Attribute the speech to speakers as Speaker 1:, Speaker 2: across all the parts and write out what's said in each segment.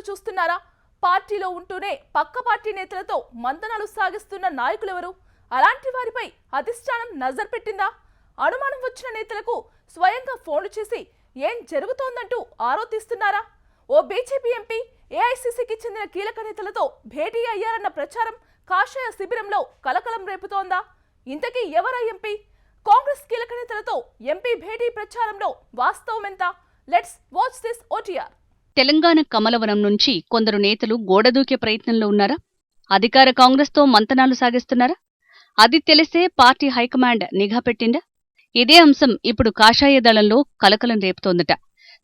Speaker 1: చూస్తున్నారా? పార్టీలో ఉంటూనే పక్క పార్టీ నేతలతో మంతనాలు సాగిస్తున్న నాయకులెవరు? అలాంటి వారిపై అధిష్టానం నజర్ పెట్టిందా? అనుమానం వచ్చిన నేతలకు స్వయంగా ఫోన్లు చేసి ఏం జరుగుతోందంటూ ఆరా తీస్తున్నారా? ఓ బీజేపీ ఎంపీ ఏఐసీసీకి చెందిన కీలక నేతలతో భేటీ అయ్యారన్న ప్రచారం కాషాయ శిబిరంలో కలకలం రేపుతోందా? ఇంతకీ ఎవరా ఎంపీ? కాంగ్రెస్ కీలక నేతలతో ఎంపీ భేటీ ప్రచారంలో వాస్తవం ఎంత? Let's watch this OTR.
Speaker 2: Telangana కమలవనం నుంచి కొందరు నేతలు గోడదూకే ప్రయత్నంలో ఉన్నారా? అధికార కాంగ్రెస్తో మంతనాలు సాగిస్తున్నారా? అది తెలిసే పార్టీ హైకమాండ్ నిఘా పెట్టిందా? ఇదే అంశం ఇప్పుడు కాషాయ దళంలో కలకలం రేపుతోందట.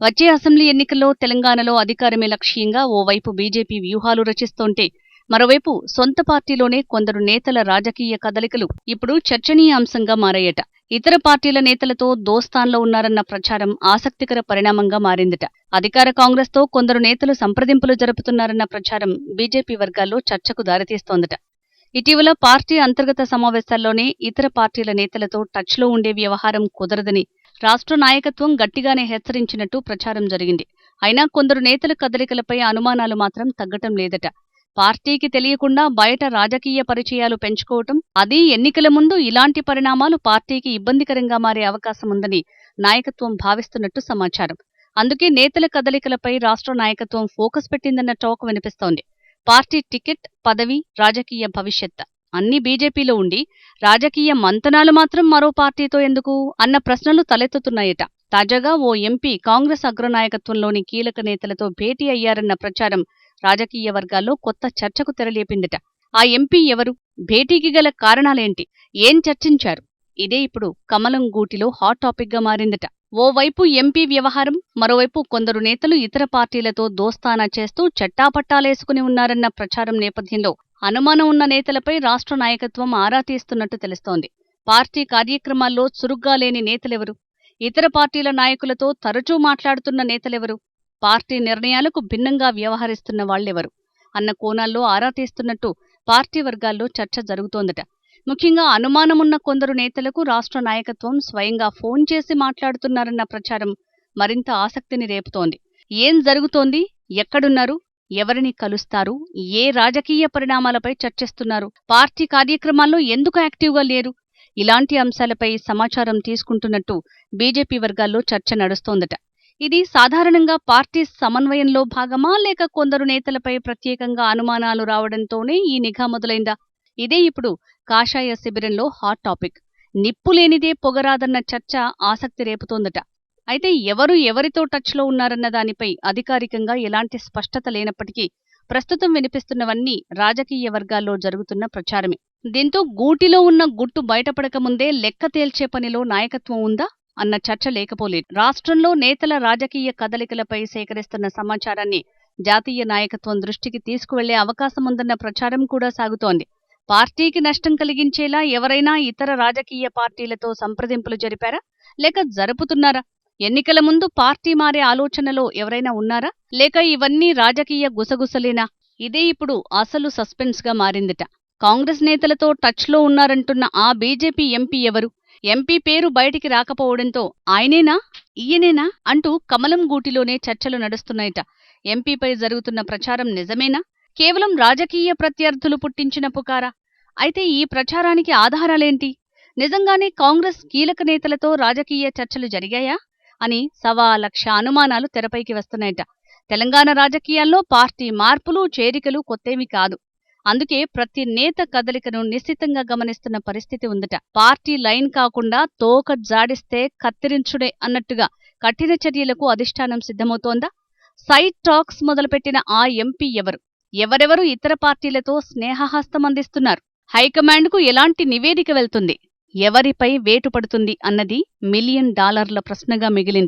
Speaker 2: వచ్చే అసెంబ్లీ ఎన్నికల్లో తెలంగాణలో అధికారమే లక్ష్యంగా ఓవైపు బీజేపీ వ్యూహాలు రచిస్తోంటే, మరోవైపు సొంత పార్టీలోనే కొందరు నేతల రాజకీయ కదలికలు ఇప్పుడు చర్చనీయాంశంగా మారాయట. ఇతర పార్టీల నేతలతో దోస్తాన్లో ఉన్నారన్న ప్రచారం ఆసక్తికర పరిణామంగా మారిందట. అధికార కాంగ్రెస్తో కొందరు నేతలు సంప్రదింపులు జరుపుతున్నారన్న ప్రచారం బీజేపీ వర్గాల్లో చర్చకు దారితీస్తోందట. ఇటీవల పార్టీ అంతర్గత సమావేశాల్లోనే ఇతర పార్టీల నేతలతో టచ్లో ఉండే వ్యవహారం కుదరదని రాష్ట్ర నాయకత్వం గట్టిగానే హెచ్చరించినట్టు ప్రచారం జరిగింది. అయినా కొందరు నేతల కదలికలపై అనుమానాలు మాత్రం తగ్గటం లేదట. పార్టీకి తెలియకుండా బయట రాజకీయ పరిచయాలు పెంచుకోవటం, అదీ ఎన్నికల ముందు ఇలాంటి పరిణామాలు పార్టీకి ఇబ్బందికరంగా మారే అవకాశముందని నాయకత్వం భావిస్తున్నట్టు సమాచారం. అందుకే నేతల కదలికలపై రాష్ట్ర నాయకత్వం ఫోకస్ పెట్టిందన్న టాక్ వినిపిస్తోంది. పార్టీ టికెట్, పదవి, రాజకీయ భవిష్యత్ అన్నీ బీజేపీలో ఉండి రాజకీయ మంతనాలు మాత్రం మరో పార్టీతో ఎందుకు అన్న ప్రశ్నలు తలెత్తుతున్నాయట. తాజాగా ఓ ఎంపీ కాంగ్రెస్ అగ్రనాయకత్వంలోని కీలక నేతలతో భేటీ అయ్యారన్న ప్రచారం రాజకీయ వర్గాల్లో కొత్త చర్చకు తెరలేపిందట. ఆ ఎంపీ ఎవరు? భేటీకి గల కారణాలేంటి? ఏం చర్చించారు? ఇదే ఇప్పుడు కమలం గూటిలో హాట్ టాపిక్ గా మారిందట. ఓవైపు ఎంపీ వ్యవహారం, మరోవైపు కొందరు నేతలు ఇతర పార్టీలతో దోస్తానా చేస్తూ చట్టాపట్టాలేసుకుని ఉన్నారన్న ప్రచారం నేపథ్యంలో అనుమానం ఉన్న నేతలపై రాష్ట్ర నాయకత్వం ఆరా తీస్తున్నట్టు తెలుస్తోంది. పార్టీ కార్యక్రమాల్లో చురుగ్గా లేని నేతలెవరు? ఇతర పార్టీల నాయకులతో తరచూ మాట్లాడుతున్న నేతలెవరు? పార్టీ నిర్ణయాలకు భిన్నంగా వ్యవహరిస్తున్న వాళ్లెవరు అన్న కోణాల్లో ఆరా తీస్తున్నట్టు పార్టీ వర్గాల్లో చర్చ జరుగుతోందట. ముఖ్యంగా అనుమానమున్న కొందరు నేతలకు రాష్ట్ర నాయకత్వం స్వయంగా ఫోన్ చేసి మాట్లాడుతున్నారన్న ప్రచారం మరింత ఆసక్తిని రేపుతోంది. ఏం జరుగుతోంది? ఎక్కడున్నారు? ఎవరిని కలుస్తారు? ఏ రాజకీయ పరిణామాలపై చర్చిస్తున్నారు? పార్టీ కార్యక్రమాల్లో ఎందుకు యాక్టివ్గా లేరు? ఇలాంటి అంశాలపై సమాచారం తీసుకుంటున్నట్టు బీజేపీ వర్గాల్లో చర్చ నడుస్తోందట. ఇది సాధారణంగా పార్టీ సమన్వయంలో భాగమా, లేక కొందరు నేతలపై ప్రత్యేకంగా అనుమానాలు రావడంతోనే ఈ నిఘా మొదలైందా? ఇదే ఇప్పుడు కాషాయ శిబిరంలో హాట్ టాపిక్. నిప్పులేనిదే పొగరాదన్న చర్చ ఆసక్తి రేపుతోందట. అయితే ఎవరు ఎవరితో టచ్లో ఉన్నారన్న దానిపై అధికారికంగా ఎలాంటి స్పష్టత లేనప్పటికీ ప్రస్తుతం వినిపిస్తున్నవన్నీ రాజకీయ వర్గాల్లో జరుగుతున్న ప్రచారమే. దీంతో గూటిలో ఉన్న గుట్టు బయటపడకముందే లెక్క తేల్చే పనిలో నాయకత్వం ఉందా అన్న చర్చ లేకపోలేదు. రాష్ట్రంలో నేతల రాజకీయ కదలికలపై సేకరిస్తున్న సమాచారాన్ని జాతీయ నాయకత్వం దృష్టికి తీసుకువెళ్లే అవకాశముందన్న ప్రచారం కూడా సాగుతోంది. పార్టీకి నష్టం కలిగించేలా ఎవరైనా ఇతర రాజకీయ పార్టీలతో సంప్రదింపులు జరిపారా, లేక జరుపుతున్నారా? ఎన్నికల ముందు పార్టీ మారే ఆలోచనలో ఎవరైనా ఉన్నారా, లేక ఇవన్నీ రాజకీయ గుసగుసలేనా? ఇదే ఇప్పుడు అసలు సస్పెన్స్ గా మారిందట. కాంగ్రెస్ నేతలతో టచ్లో ఉన్నారంటున్న ఆ బీజేపీ ఎంపీ ఎవరు? ఎంపీ పేరు బయటికి రాకపోవడంతో ఆయనేనా, ఈయనేనా అంటూ కమలం గూటిలోనే చర్చలు నడుస్తున్నాయట. ఎంపీపై జరుగుతున్న ప్రచారం నిజమేనా? కేవలం రాజకీయ ప్రత్యర్థులు పుట్టించిన పుకారా? అయితే ఈ ప్రచారానికి ఆధారాలేంటి? నిజంగానే కాంగ్రెస్ కీలక నేతలతో రాజకీయ చర్చలు జరిగాయా అని 1,00,000 అనుమానాలు తెరపైకి వస్తున్నాయట. తెలంగాణ రాజకీయాల్లో పార్టీ మార్పులు, చేరికలు కొత్తేమీ కాదు. అందుకే ప్రతి నేత కదలికను నిశ్చితంగా గమనిస్తున్న పరిస్థితి ఉందట. పార్టీ లైన్ కాకుండా తోక జాడిస్తే కత్తిరించుడే అన్నట్టుగా కఠిన చర్యలకు అధిష్టానం సిద్ధమవుతోందా? సైడ్ టాక్స్ మొదలుపెట్టిన ఆ ఎంపీ ఎవరు? ఎవరెవరు ఇతర పార్టీలతో స్నేహహస్తం అందిస్తున్నారు? హైకమాండ్కు ఎలాంటి నివేదిక వెళ్తుంది? ఎవరిపై వేటు పడుతుంది అన్నది $1,000,000 ప్రశ్నగా మిగిలింది.